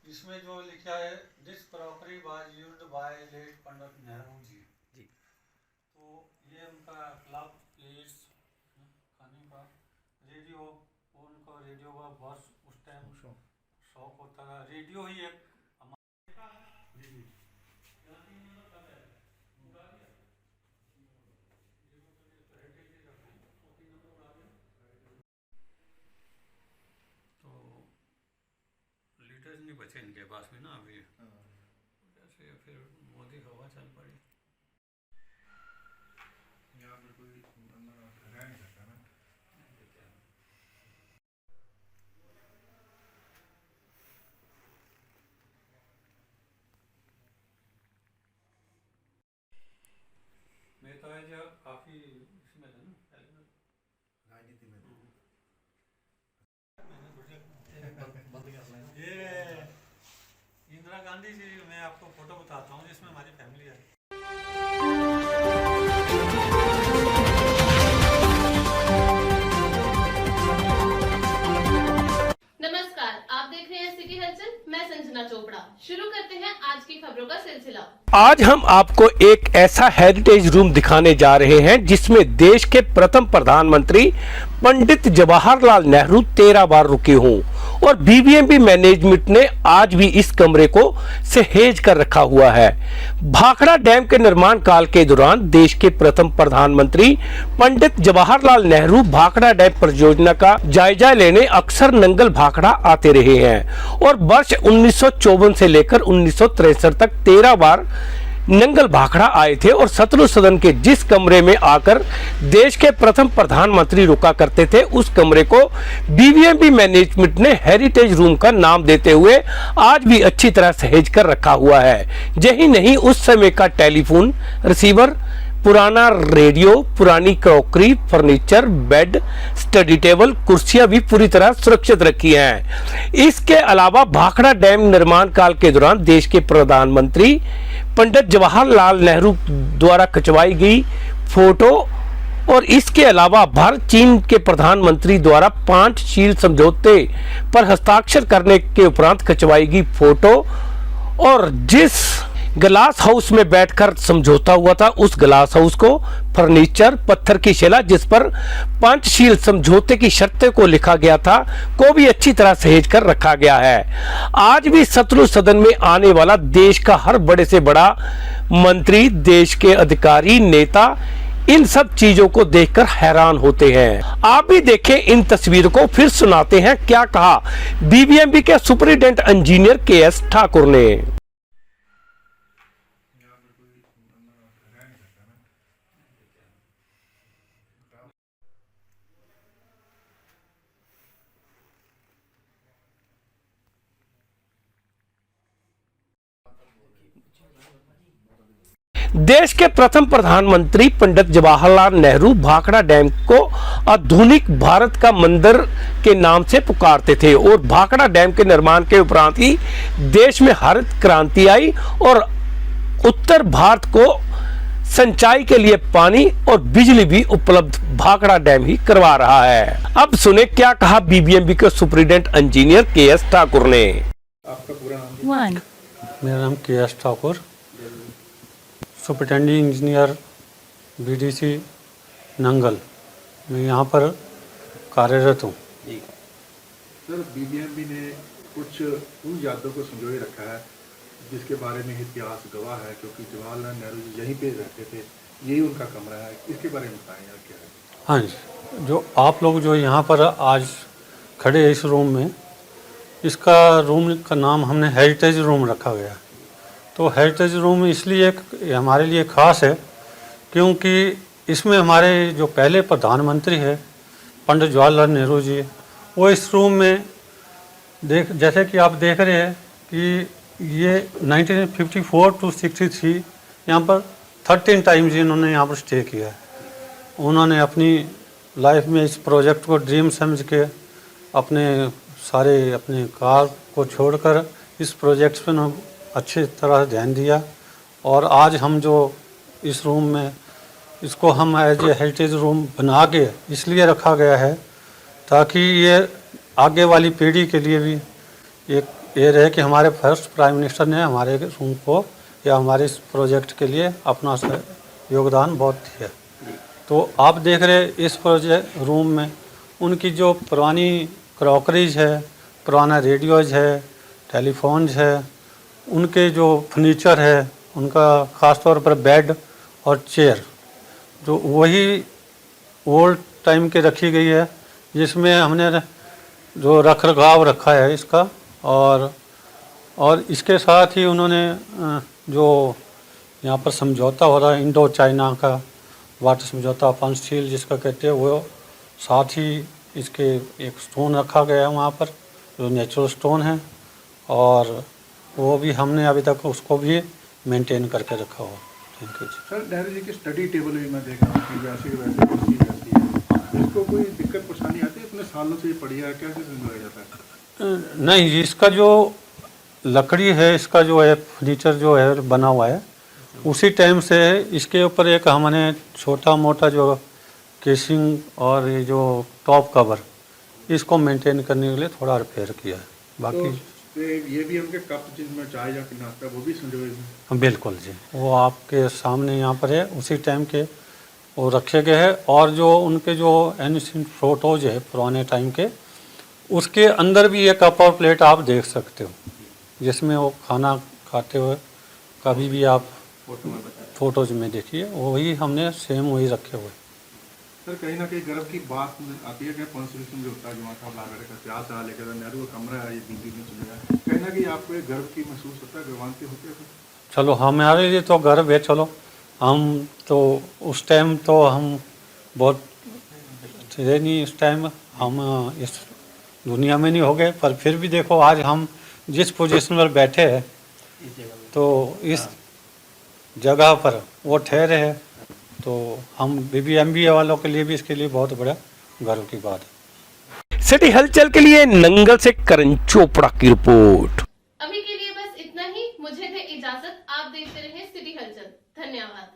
इसमें जो लिखा है this property was used by late Pandit Nehru ji जी। तो ये उनका क्लब प्लेट्स खाने का रेडियो, उनका रेडियो का बहुत उस टाइम शौक होता था। रेडियो ही एक तो लीडर्स नहीं बचे इनके पास में ना अभी, जैसे फिर मोदी हवा चल पड़ी। यहाँ पर कोई अंदर रह नहीं सकता ना। मैं तो आज काफ़ी इसमें था ना राजनीति में ये इंदिरा गांधी जी, मैं आपको फोटो बताता हूँ जिसमें हमारी फैमिली है। नमस्कार, आप देख रहे हैं सिटी हलचल। मैं संजना चोपड़ा। शुरू करते हैं आज की खबरों का सिलसिला। आज हम आपको एक ऐसा हेरिटेज रूम दिखाने जा रहे हैं जिसमें देश के प्रथम प्रधानमंत्री पंडित जवाहरलाल नेहरू 13 बार रुके हों और बीबीएमबी मैनेजमेंट ने आज भी इस कमरे को सहेज कर रखा हुआ है। भाखड़ा डैम के निर्माण काल के दौरान देश के प्रथम प्रधानमंत्री पंडित जवाहरलाल नेहरू भाखड़ा डैम परियोजना का जायजा लेने अक्सर नंगल भाखड़ा आते रहे हैं और वर्ष 1954 से लेकर 1963 तक 13 बार नंगल भाखड़ा आए थे और सतलुज सदन के जिस कमरे में आकर देश के प्रथम प्रधानमंत्री रुका करते थे उस कमरे को बीबीएमबी मैनेजमेंट ने हेरिटेज रूम का नाम देते हुए आज भी अच्छी तरह सहेज कर रखा हुआ है। यही नहीं, उस समय का टेलीफोन रिसीवर, पुराना रेडियो, पुरानी crockery, furniture, bed, study table, कुर्सियां भी पूरी तरह सुरक्षित रखी हैं। इसके अलावा भाखड़ा डैम निर्माण काल के दौरान देश के प्रधानमंत्री पंडित जवाहरलाल नेहरू द्वारा खिंचवाई गई फोटो और इसके अलावा भारत चीन के प्रधानमंत्री द्वारा 5 शील समझौते पर हस्ताक्षर करने के उपरांत खिंचवाई गई फोटो और जिस ग्लास हाउस में बैठकर समझौता हुआ था उस ग्लास हाउस को, फर्नीचर, पत्थर की शिला जिस पर पंचशील समझौते की शर्तें को लिखा गया था को भी अच्छी तरह सहेज कर रखा गया है। आज भी सतलुज सदन में आने वाला देश का हर बड़े से बड़ा मंत्री, देश के अधिकारी, नेता इन सब चीजों को देखकर हैरान होते हैं। आप भी देखें इन तस्वीरों को, फिर सुनाते हैं क्या कहा बीबीएमबी के सुपरिटेंडेंट इंजीनियर के.एस. ठाकुर ने। देश के प्रथम प्रधानमंत्री पंडित जवाहरलाल नेहरू भाखड़ा डैम को आधुनिक भारत का मंदिर के नाम से पुकारते थे और भाखड़ा डैम के निर्माण के उपरांत ही देश में हरित क्रांति आई और उत्तर भारत को सिंचाई के लिए पानी और बिजली भी उपलब्ध भाखड़ा डैम ही करवा रहा है। अब सुने क्या कहा बीबीएमबी के सुपरिटेंडेंट इंजीनियर के.एस. ठाकुर ने। आपका पूरा नाम? मेरा नाम KS. Thakur, superintending engineer BDC Nangal, मैं यहाँ पर कार्यरत हूँ। सर, बीबीएमबी ने कुछ उन यादों को संजोए रखा है जिसके बारे में इतिहास गवाह है, क्योंकि जवाहरलाल नेहरू जी यहीं पे रहते थे, यही उनका कमरा है। इसके बारे में बताएं यार, क्या है? हाँ जी, जो आप लोग जो यहाँ पर आज खड़े हैं इस रूम में, इसका रूम का नाम हमने हेरिटेज रूम रखा गया। तो हेरिटेज रूम इसलिए हमारे लिए ख़ास है क्योंकि इसमें हमारे जो पहले प्रधानमंत्री है पंडित जवाहरलाल नेहरू जी, वो इस रूम में जैसे कि आप देख रहे हैं कि ये 1954 to 63 यहाँ पर 13 टाइम्स इन्होंने यहाँ पर स्टे किया है। उन्होंने अपनी लाइफ में इस प्रोजेक्ट को ड्रीम समझ के अपने कार को छोड़कर इस प्रोजेक्ट पर अच्छी तरह ध्यान दिया और आज हम जो इस रूम में इसको हम एज ए हेरिटेज रूम बना के इसलिए रखा गया है ताकि ये आगे वाली पीढ़ी के लिए भी एक ये रहे कि हमारे फर्स्ट प्राइम मिनिस्टर ने हमारे रूम को या हमारे इस प्रोजेक्ट के लिए अपना योगदान बहुत दिया। तो आप देख रहे इस प्रोजेक्ट रूम में उनकी जो पुरानी क्रॉकरीज है, पुराना रेडियोज है, टेलीफोन्स है, उनके जो फर्नीचर है, उनका ख़ास तौर पर बेड और चेयर जो वही ओल्ड टाइम के रखी गई है, जिसमें हमने जो रख रखाव रखा है इसका। और इसके साथ ही उन्होंने जो यहाँ पर समझौता हो रहा है इंडो चाइना का वाटर समझौता पंचशील जिसका कहते हैं, वो साथ ही इसके एक स्टोन रखा गया है वहाँ पर जो नेचुरल स्टोन है, और वो भी हमने अभी तक उसको भी मेंटेन करके रखा हुआ। थैंक यू जी। सर, नेहरू जी की स्टडी टेबल भी मैं देख रहा हूँ कि वैसे की वैसे कुर्सी रहती है, इसको कोई दिक्कत परेशानी आती है? इतने सालों से ये पड़ी है, कैसे संभाला जाता है? नहीं जी, इसका जो लकड़ी है, इसका जो है फर्नीचर जो है बना हुआ है, उसी टाइम से इसके ऊपर एक हमने छोटा मोटा जो केसिंग और ये जो टॉप कवर इसको मेंटेन करने के लिए थोड़ा रिपेयर किया है। बाकी तो ये भी उनके कप जिनमें चाय या नाश्ता वो भी संजोए हैं? बिल्कुल जी, वो आपके सामने यहाँ पर है, उसी टाइम के वो रखे गए हैं। और जो उनके जो एनिशियंट फोटोज है पुराने टाइम के, उसके अंदर भी ये कप और प्लेट आप देख सकते हो, जिसमें वो खाना खाते हुए कभी भी आप फोटोज में देखिए, वही हमने सेम वही रखे हुए। सर, कहीं ना कहीं गर्व की बात आती है कि पंचशील समझौता जो था लागड़ का प्यार था लेकर नेहरू का कमरा है, ये बीबी में चलेगा, कहीं ना कहीं आपको एक गर्व की महसूस होता है, गर्वान्वित होते हैं? चलो हमारे लिए तो गर्व है। चलो हम तो उस टाइम तो हम बहुत थे नहीं, उस टाइम हम इस दुनिया में नहीं हो गए, पर फिर भी देखो आज हम जिस पोजीशन पर बैठे हैं तो इस जगह पर वो ठहरे हैं, तो हम बीबीएमबी वालों के लिए भी इसके लिए बहुत बड़ा गर्व की बात है। सिटी हलचल के लिए नंगल से करण चोपड़ा की रिपोर्ट। अभी के लिए बस इतना ही। मुझे दे इजाजत। आप देखते रहे सिटी हलचल। धन्यवाद।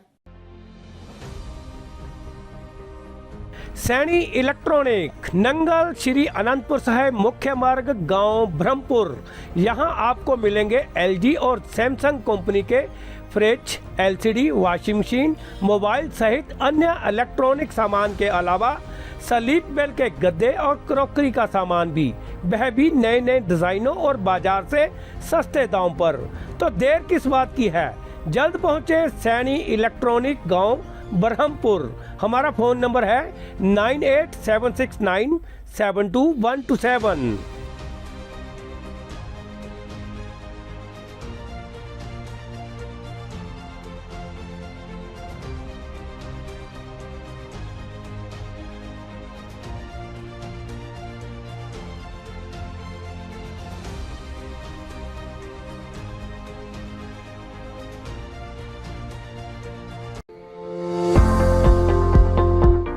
सैनी इलेक्ट्रॉनिक, नंगल श्री अनंतपुर साहिब मुख्य मार्ग, गांव ब्रह्मपुर। यहां आपको मिलेंगे एलजी और सैमसंग कंपनी के fridge, LCD, washing machine, mobile सहित अन्य इलेक्ट्रॉनिक सामान के अलावा स्लीप वेल के गद्दे और क्रॉकरी का सामान भी, वह भी नए नए डिजाइनों और बाजार से सस्ते दाम पर। तो देर किस बात की है, जल्द पहुंचे सैनी इलेक्ट्रॉनिक, गांव ब्रह्मपुर। हमारा फोन नंबर है 9876972127।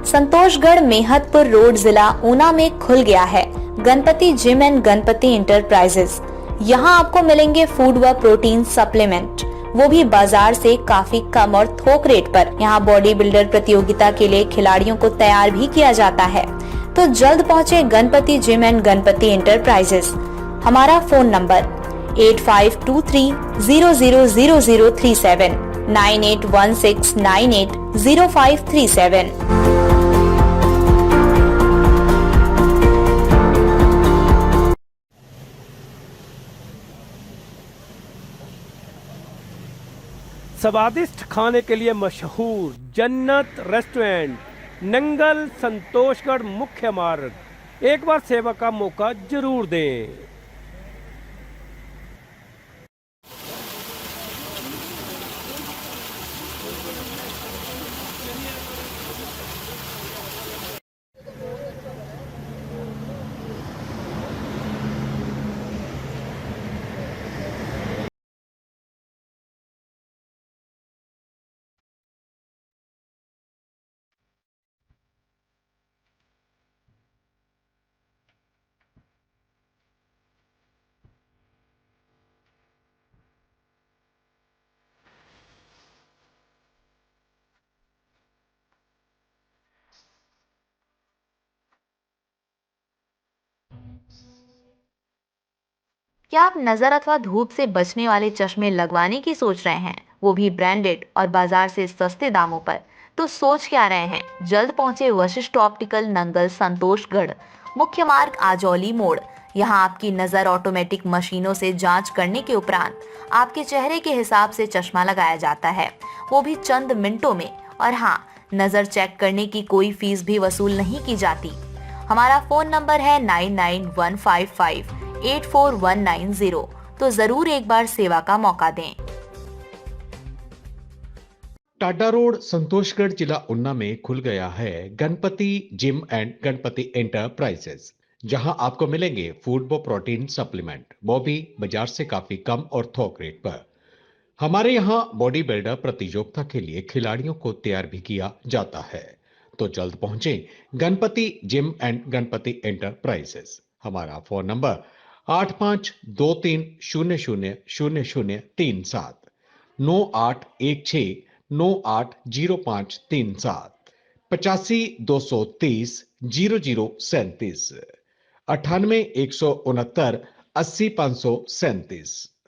संतोषगढ़ मेहतपुर रोड जिला ऊना में खुल गया है Ganpati gym and Ganpati enterprises. यहाँ आपको मिलेंगे फूड व प्रोटीन सप्लीमेंट, वो भी बाजार से काफी कम और थोक रेट पर। यहाँ बॉडी बिल्डर प्रतियोगिता के लिए खिलाड़ियों को तैयार भी किया जाता है। तो जल्द पहुँचे Ganpati gym and Ganpati enterprises. हमारा फोन नंबर 8523000037 9816980537। स्वादिष्ट खाने के लिए मशहूर जन्नत रेस्टोरेंट, नंगल संतोषगढ़ मुख्य मार्ग। एक बार सेवा का मौका जरूर दें। क्या आप नजर अथवा धूप से बचने वाले चश्मे लगवाने की सोच रहे हैं, वो भी ब्रांडेड और बाजार से सस्ते दामों पर? तो सोच क्या रहे हैं, जल्द पहुंचे वशिष्ठ ऑप्टिकल, नंगल, संतोषगढ़, मुख्य मार्ग, आजौली मोड़। यहाँ आपकी नजर ऑटोमेटिक मशीनों से जांच करने के उपरांत आपके चेहरे के हिसाब से चश्मा लगाया जाता है, वो भी चंद मिनटों में। और हाँ, नजर चेक करने की कोई फीस भी वसूल नहीं की जाती। हमारा फोन नंबर है 9915584190। तो जरूर एक बार सेवा का मौका दें। टाडा रोड, संतोषगढ़, जिला उन्ना में खुल गया है Ganpati gym and Ganpati enterprises, जहां आपको मिलेंगे फूड व प्रोटीन सप्लीमेंट, वो भी बाजार से काफी कम और थोक रेट पर। हमारे यहाँ बॉडी बिल्डर प्रतियोगिता के लिए खिलाड़ियों को तैयार भी किया जाता है। तो जल्द पहुंचे Ganpati gym and Ganpati enterprises. हमारा फोन नंबर 8523000037, 9816980537, 85230037, 9816980537।